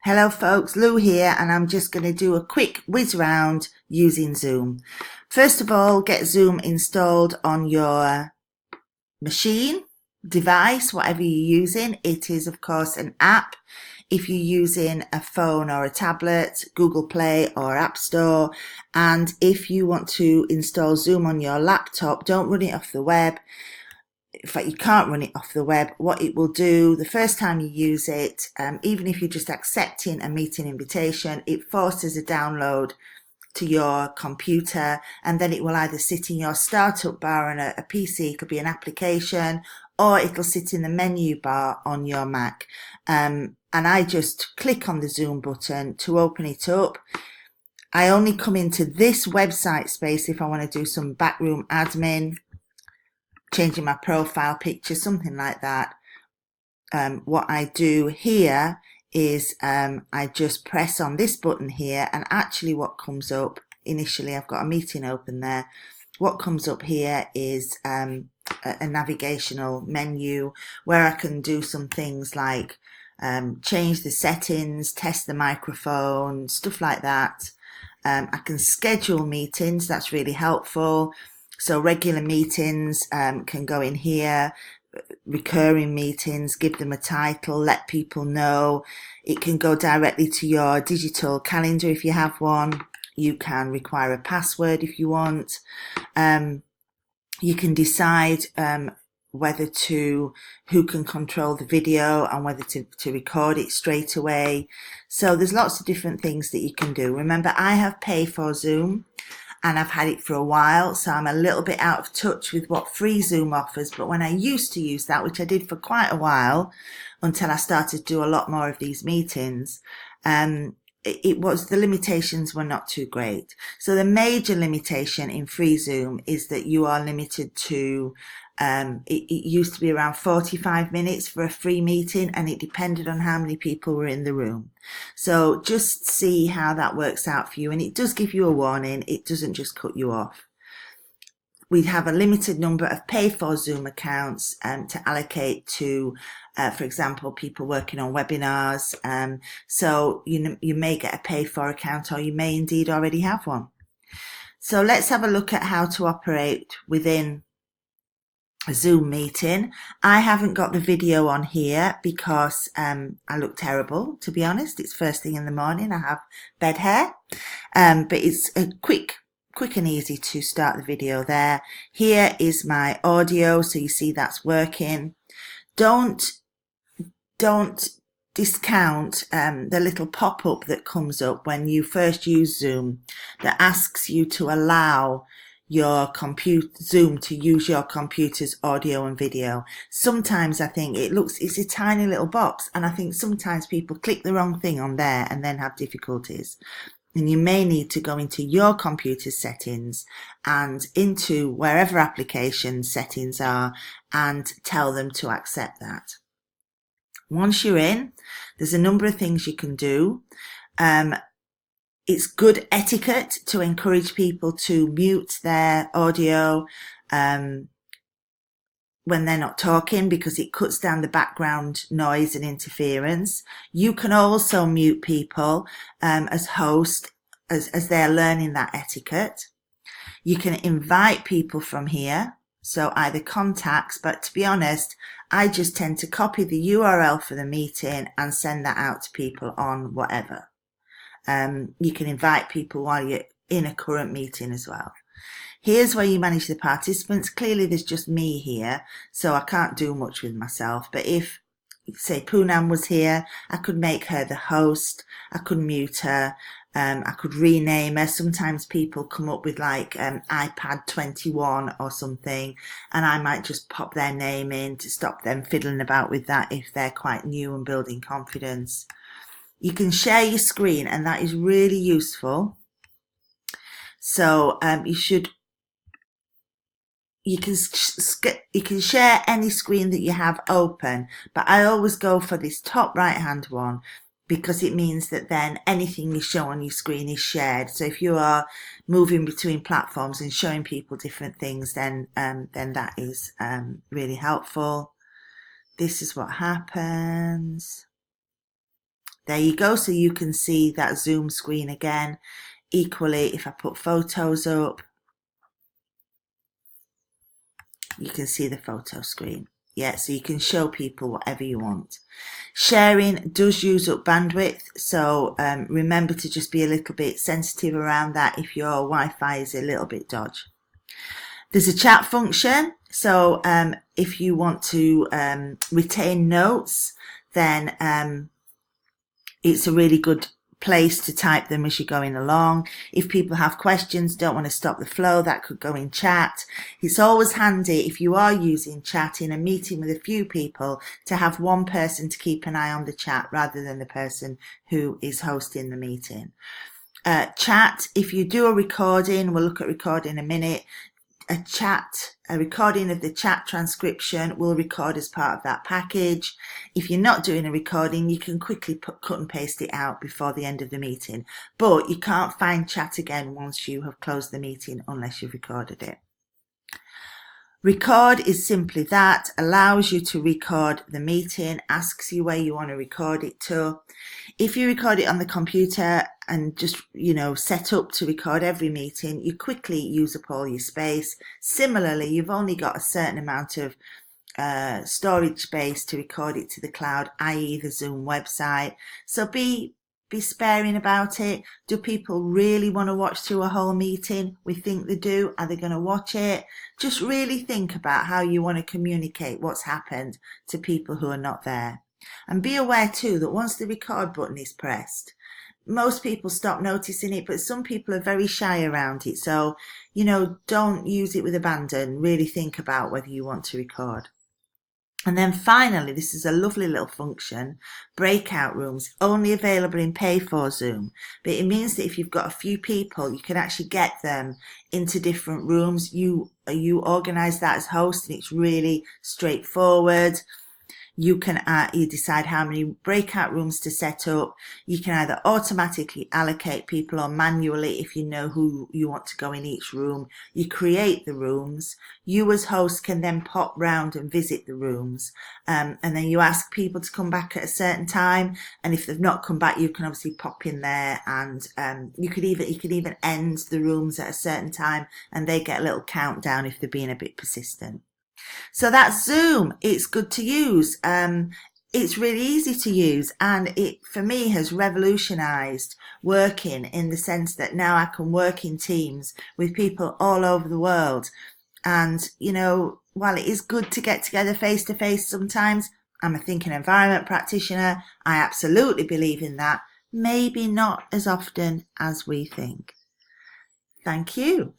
Hello folks, Lou here, and I'm just going to do a quick whiz round using Zoom. First of all, get Zoom installed on your machine, device, whatever you're using. It is of course an app. If you're using a phone or a tablet, Google Play or App Store. And if you want to install Zoom on your laptop, don't run it off the web. In fact, you can't run it off the web. What it will do the first time you use it, even if you're just accepting a meeting invitation, it forces a download to your computer, and then it will either sit in your startup bar on a PC, it could be an application, or it'll sit in the menu bar on your Mac. And I just click on the Zoom button to open it up. I only come into this website space if I want to do some backroom admin, changing my profile picture, something like that. What I do here is I just press on this button here, and actually what comes up initially, I've got a meeting open there. What comes up here is a navigational menu where I can do some things like change the settings, test the microphone, stuff like that. I can schedule meetings, that's really helpful. So regular meetings can go in here, recurring meetings, give them a title, let people know. It can go directly to your digital calendar if you have one. You can require a password if you want. You can decide who can control the video and whether to record it straight away. So there's lots of different things that you can do. Remember, I have paid for Zoom, and I've had it for a while, so I'm a little bit out of touch with what free Zoom offers. But when I used to use that, which I did for quite a while, until I started to do a lot more of these meetings, the limitations were not too great. So the major limitation in free Zoom is that you are limited to, it used to be around 45 minutes for a free meeting, and it depended on how many people were in the room. So just see how that works out for you, and it does give you a warning. It doesn't just cut you off. We have a limited number of pay for Zoom accounts to allocate to, for example, people working on webinars. So you may get a pay for account, or you may indeed already have one. So let's have a look at how to operate within a Zoom meeting. I haven't got the video on here because I look terrible, to be honest. It's first thing in the morning. I have bed hair, but it's a quick and easy to start the video there. Here is my audio, so you see that's working. Don't discount the little pop-up that comes up when you first use Zoom that asks you to allow your Zoom to use your computer's audio and video. Sometimes I think it's a tiny little box, and I think sometimes people click the wrong thing on there and then have difficulties. And you may need to go into your computer settings and into wherever application settings are and tell them to accept that. Once you're in, there's a number of things you can do. It's good etiquette to encourage people to mute their audio when they're not talking, because it cuts down the background noise and interference. You can also mute people as host as they're learning that etiquette. You can invite people from here, so either contacts, but to be honest, I just tend to copy the URL for the meeting and send that out to people on whatever. You can invite people while you're in a current meeting as well. Here's where you manage the participants. Clearly there's just me here, so I can't do much with myself. But if, say, Poonam was here, I could make her the host. I could mute her. I could rename her. Sometimes people come up with like iPad 21 or something, and I might just pop their name in to stop them fiddling about with that if they're quite new and building confidence. You can share your screen, and that is really useful. So you can share any screen that you have open, but I always go for this top right hand one, because it means that then anything you show on your screen is shared. So if you are moving between platforms and showing people different things, then that is really helpful. This is what happens. There you go. So you can see that Zoom screen again. Equally, if I put photos up, you can see the photo screen. Yeah, so you can show people whatever you want. Sharing does use up bandwidth, so remember to just be a little bit sensitive around that if your Wi-Fi is a little bit dodgy. There's a chat function, so if you want to retain notes, then it's a really good place to type them as you're going along. If people have questions, don't want to stop the flow, that could go in chat. It's always handy if you are using chat in a meeting with a few people to have one person to keep an eye on the chat rather than the person who is hosting the meeting. Chat, if you do a recording, we'll look at recording in a minute. A recording of the chat transcription will record as part of that package. If you're not doing a recording, you can quickly cut and paste it out before the end of the meeting, but you can't find chat again once you have closed the meeting unless you've recorded it. Record is simply that, allows you to record the meeting, asks you where you want to record it to. If you record it on the computer and just, set up to record every meeting, you quickly use up all your space. Similarly, you've only got a certain amount of storage space to record it to the cloud, i.e. the Zoom website. So be sparing about it. Do people really want to watch through a whole meeting? We think they do. Are they going to watch it? Just really think about how you want to communicate what's happened to people who are not there. And be aware too that once the record button is pressed, most people stop noticing it, but some people are very shy around it. So, don't use it with abandon. Really think about whether you want to record. And then finally, this is a lovely little function, breakout rooms, only available in Pay for Zoom. But it means that if you've got a few people, you can actually get them into different rooms. You organise that as host, and it's really straightforward. You can you decide how many breakout rooms to set up. You can either automatically allocate people or manually if you know who you want to go in each room. You create the rooms. You as host can then pop round and visit the rooms. And then you ask people to come back at a certain time. And if they've not come back, you can obviously pop in there, and you could even end the rooms at a certain time and they get a little countdown if they're being a bit persistent. So that's Zoom. It's good to use. It's really easy to use, and it, for me, has revolutionized working in the sense that now I can work in teams with people all over the world. And, while it is good to get together face to face sometimes, I'm a thinking environment practitioner. I absolutely believe in that. Maybe not as often as we think. Thank you.